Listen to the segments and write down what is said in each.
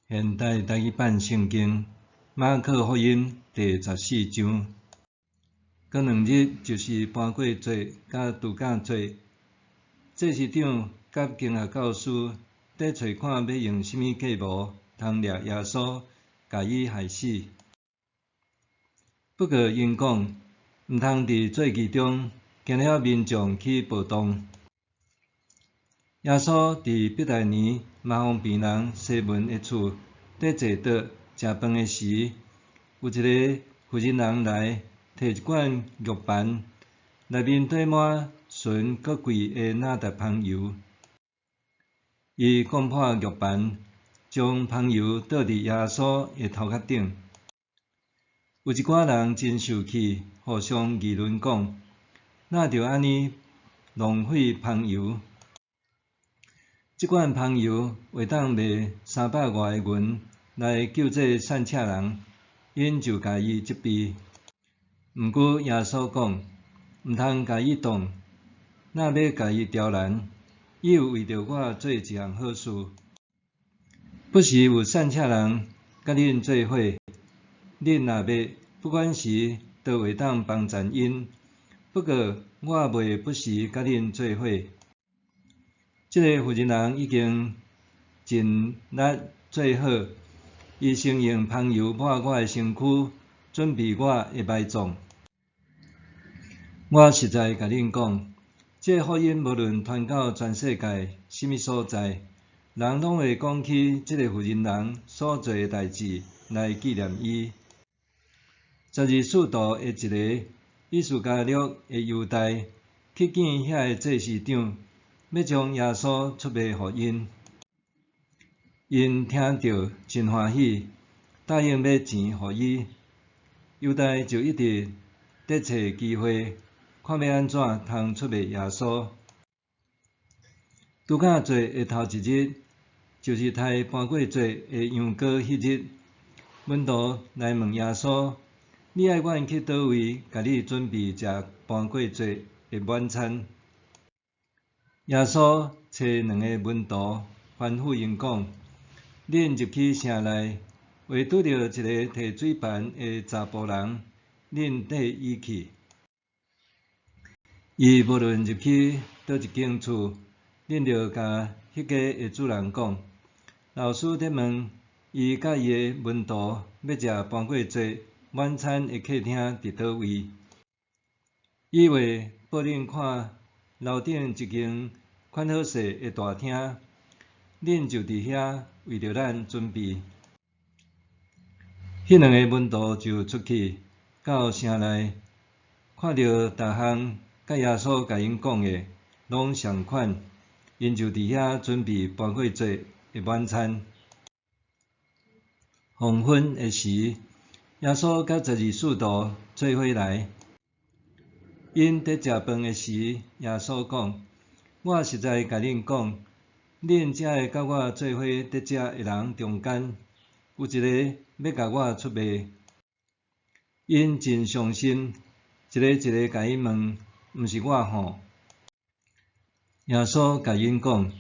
现代台语版圣经马可福音第14章，过2日就是搬过节甲度假节。祭司长甲经学教师伫找看要用甚物计谋通掠耶稣，甲伊害死。不过因讲，毋通伫做其中惊了民众去暴动。耶稣伫伯大尼马方病人西门的厝，伫坐桌食饭的时，有一个妇人人来，摕一罐玉盘，内面缀满纯搁贵的哪达香油。伊攻破玉盘，将香油倒伫耶稣的头壳顶。有一寡人真受气，互相议论讲：哪着安尼浪费香油？即罐香油会当卖300外的银来救这散车人，因就甲伊责备。毋过耶稣讲，毋通甲伊动，若要甲伊刁难，伊有为着我做一项好事。不时有散车人甲恁做伙，恁若要不管时都会当帮衬因。不过我袂不时甲恁做伙。即个妇人人已经尽力做好，伊先用香油抹我的身躯，准备我的埋葬。我实在甲恁讲，这福音无论传到全世界甚物所在，人拢会讲起即个妇人人所做的代志来纪念伊。12使徒的一个，以斯加略的犹大，去见遐个祭司长，要将耶稣出卖互因。因听着真欢喜，答应要钱互伊。犹大就一直伫找机会，看要安怎通出卖耶稣。度假节的头一日，就是刣搬过节的羊羔迄日，门徒来问耶稣：你爱阮去倒位，甲你准备食搬过节的晚餐？耶稣找2个门徒，吩咐因讲：恁入去城内，会拄着一个摕水盘的查甫人，恁缀伊去。伊无论入去倒一间厝，恁着甲迄家的主人讲：老师伫问伊甲伊的门徒要食搬过节晚餐的客厅伫倒位。伊会报恁看楼顶一间宽好势的大厅，恁就伫遐为着咱准备。迄2个门徒就出去到城内，看到逐项甲耶稣甲因讲的拢相款，因就伫遐准备搬过节的晚餐。黄昏的时，耶稣甲12使徒做伙来。因伫食饭的时，耶稣讲：我实在甲恁讲，恁遮个甲我做伙伫食的人中间，有一个要甲我出卖。因真伤心，一个甲伊问：毋是我吼？耶稣甲因讲：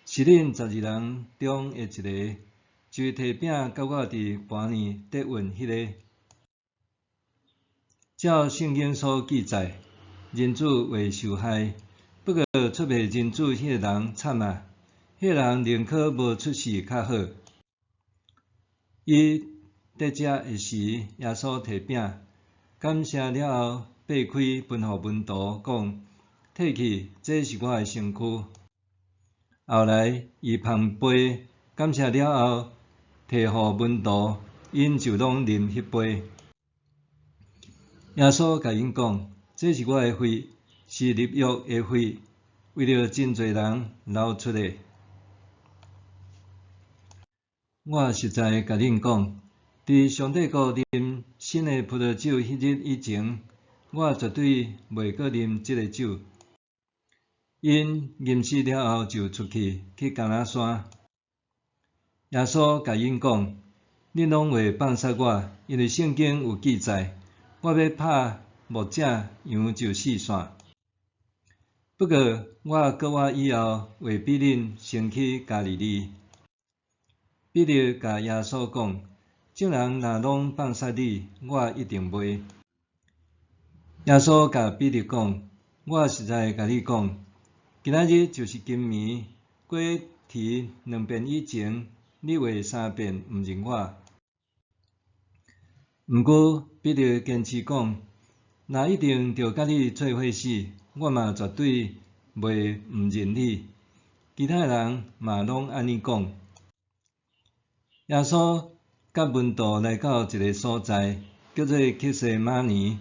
是恁12人中的一个，就是摕饼甲我伫盘呢得运迄个。照圣经所记载，人子为受害，不过出卖人子迄个人惨啊！迄个人宁可无出世较好。伊伫食的时，耶稣摕饼，感谢了后，掰开分互门徒，讲：摕去，这是我的身躯。后来伊捧杯，感谢了后，摕互门徒，因就拢啉迄杯。耶稣甲因讲：这是我的血，是立约的血，为着真侪人流出的。我实在甲恁讲，伫上帝国啉新的葡萄酒迄日以前，我绝对袂阁啉即个酒。因吟诗了后就出去橄榄山。耶稣甲因讲：恁拢会放杀我，因为圣经有记载，我要拍牧者羊就4线。不过我以后会比恁先去加利利。彼得甲耶稣讲：众人若拢放杀你，我一定袂。耶稣甲彼得讲：我实在甲你讲，今仔日就是今暝过啼2遍以前，你会3遍毋认我。毋过彼得坚持讲：若一定着甲你做伙死，我嘛绝对袂毋认你。其他人嘛拢安尼讲。耶稣甲门徒来到一个所在，叫做客西马尼。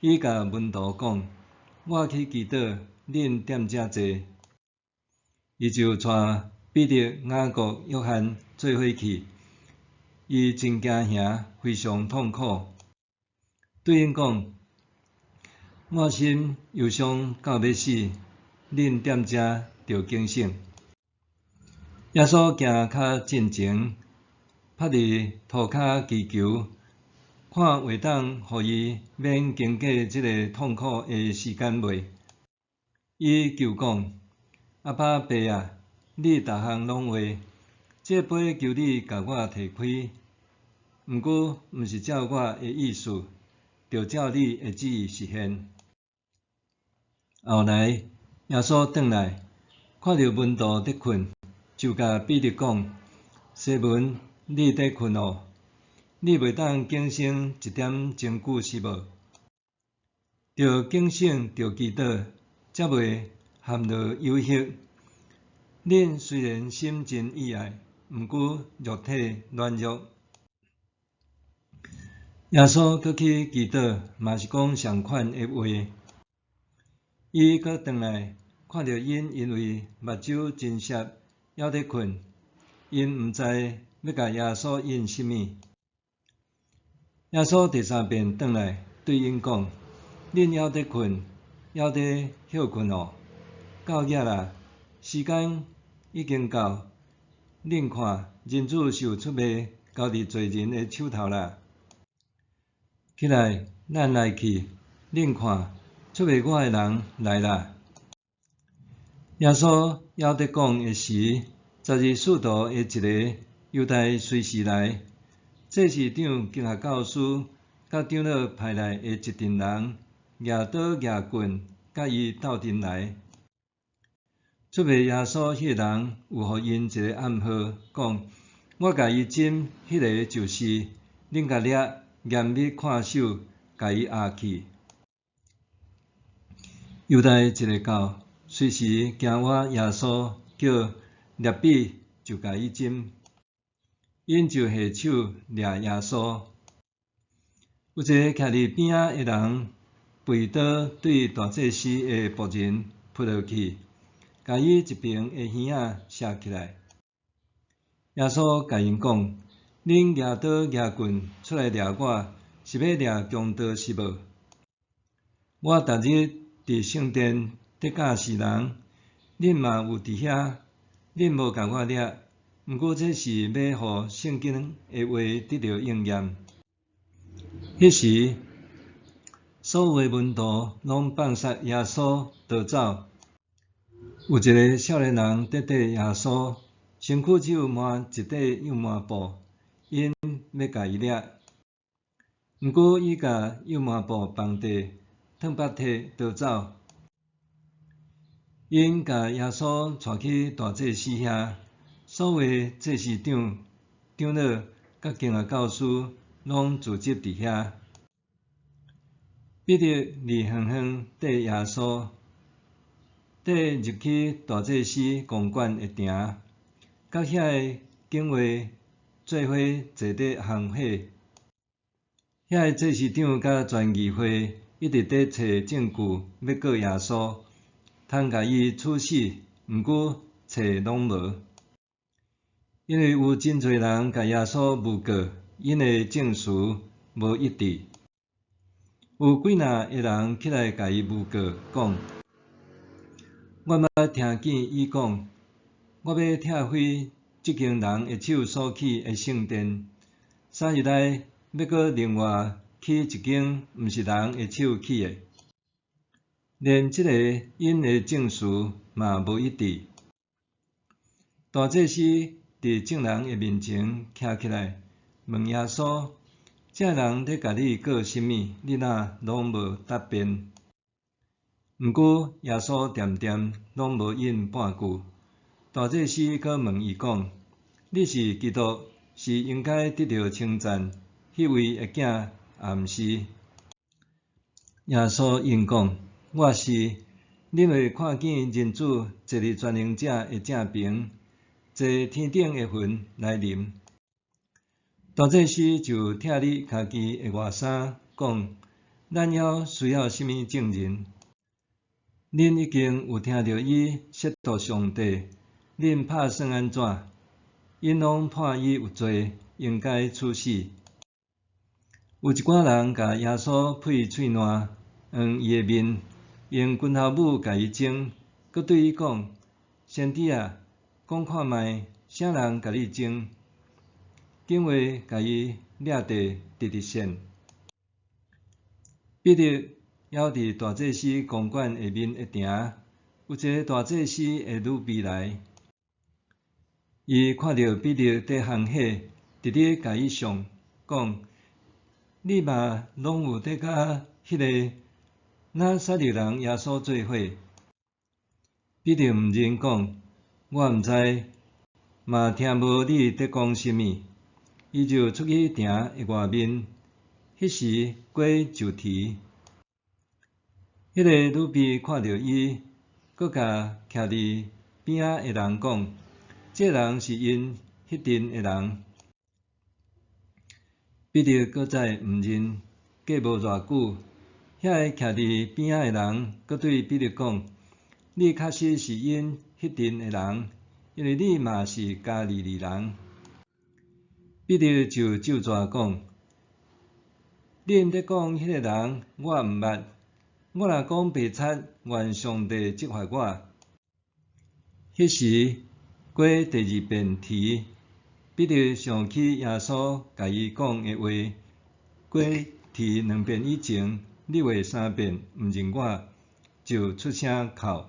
伊甲门徒讲：我去祈祷，恁踮遮坐。伊就带彼得、雅各、约翰做伙去。伊真惊吓，非常痛苦，对因讲：我心忧伤到要死，恁踮遮着警醒。耶稣行较近前，趴伫涂骹祈求，看会当互伊免经过即个痛苦的时间袂。伊求讲：阿爸爸啊，你逐项拢会，这杯求你甲我摕开。毋过毋是照我的意思，着照你的旨意实现。后来耶稣转来，看到门徒伫困，就甲彼得讲：西门，你伫困哦？你袂当警醒一点钟久是无？着警醒，着祈祷，才袂陷落幽隙。恁虽然心真意爱，毋过肉体软弱。耶稣佫去祈祷，嘛是讲相款的话。伊佫转来，看到因为目睭真涩，还伫困，因毋知要甲耶稣应甚物。耶稣第3遍转来，对因讲：恁还伫困，还伫休困哦？到夜啦，时间已经到。恁看，人子是有出卖，交伫罪人的手头啦。起来，咱来去。恁看，出卖我的人来啦！耶稣还伫讲的时，12使徒的一个犹太随时来，这是长经学教师甲长老派来的一阵人，举刀举棍，甲伊斗阵来。出卖耶稣迄个人有互因一个暗号，讲：我甲伊诊，迄个就是，恁甲掠，严密看守，甲伊押去。犹太一个教随时惊我耶稣叫掠比，就甲伊诊。因就下手掠耶稣。有一个徛伫边仔的人，背刀对大祭司的仆人扑落去，甲伊一边的耳仔射起来。耶稣甲因讲：恁举刀举棍出来掠我，是要掠强盗是无？我逐日伫圣殿得教世人，恁嘛有伫遐，恁无甲我掠。毋过这是要互圣经的话得到应验。迄时，所有的门徒拢放杀耶稣逃走。有一个少年人缀缀耶稣，身躯只有满一块幼麻布，因要甲伊掠。毋过伊甲幼麻布放地，脱北体逃走。因甲耶稣带去大祭司遐。所有祭司长、长老甲经学教师拢聚集伫遐。彼得离远远缀耶稣，缀入去大祭司公馆的埕，甲遐个警卫做伙坐伫行火。遐个祭司长甲全议会一直伫找证据要告耶稣，通甲伊处死，毋过找拢无。因为有真侪人甲耶稣诬告，因的证词无一致。有几若个人起来甲伊诬告，讲：我捌听见伊讲，我要拆毁即间人的手所起的圣殿，3日内要搁另外起一间毋是人的手起的。连即个因的证词嘛无一致。大祭司伫众人的面前徛起来，问耶稣：这人咧甲你告什么？你若拢无答辩。毋过耶稣恬恬，拢无应半句。大祭司阁问伊讲：你是基督，是应该得到称赞，迄位的囝，也毋是？耶稣应讲：我是。恁会看见人子坐伫全能者的正边，坐天顶的云来临。大祭司就拆你家己的外衫，讲：咱需要什么证人？恁已经有听到伊亵渎上帝，恁拍算安怎？因拢判伊有罪，应该处死。有一寡人甲耶稣配喙烂，黄伊的面，用拳头母甲伊蒸，佮对伊讲：先知啊，讲看卖，啥人甲你蒸？紧话甲伊掠地直直线。彼得还伫大祭司公馆下面一埕，有一个大祭司的女婢来，伊看到彼得伫行火，直直甲伊上，讲：你嘛拢有伫甲迄个拿撒勒人耶稣做伙？彼得毋认讲：我毋知，嘛听无你伫讲什么。伊就出去埕的外面，迄时鸡就啼。迄个女婢看到伊，佫甲徛伫边仔的人讲：这人是因迄阵的人。彼得佫再毋认，过无偌久，遐个徛伫边仔的人佫对彼得讲：你确实是因迄阵的人，因为你嘛是加利利人。彼得就咒詛讲：恁伫讲迄个人，我毋捌。我若讲白贼，愿上帝责罚我。迄时，鸡第二遍啼，彼得想起耶稣甲伊讲的话：鸡啼2遍以前，你话3遍毋认我，就出声哭。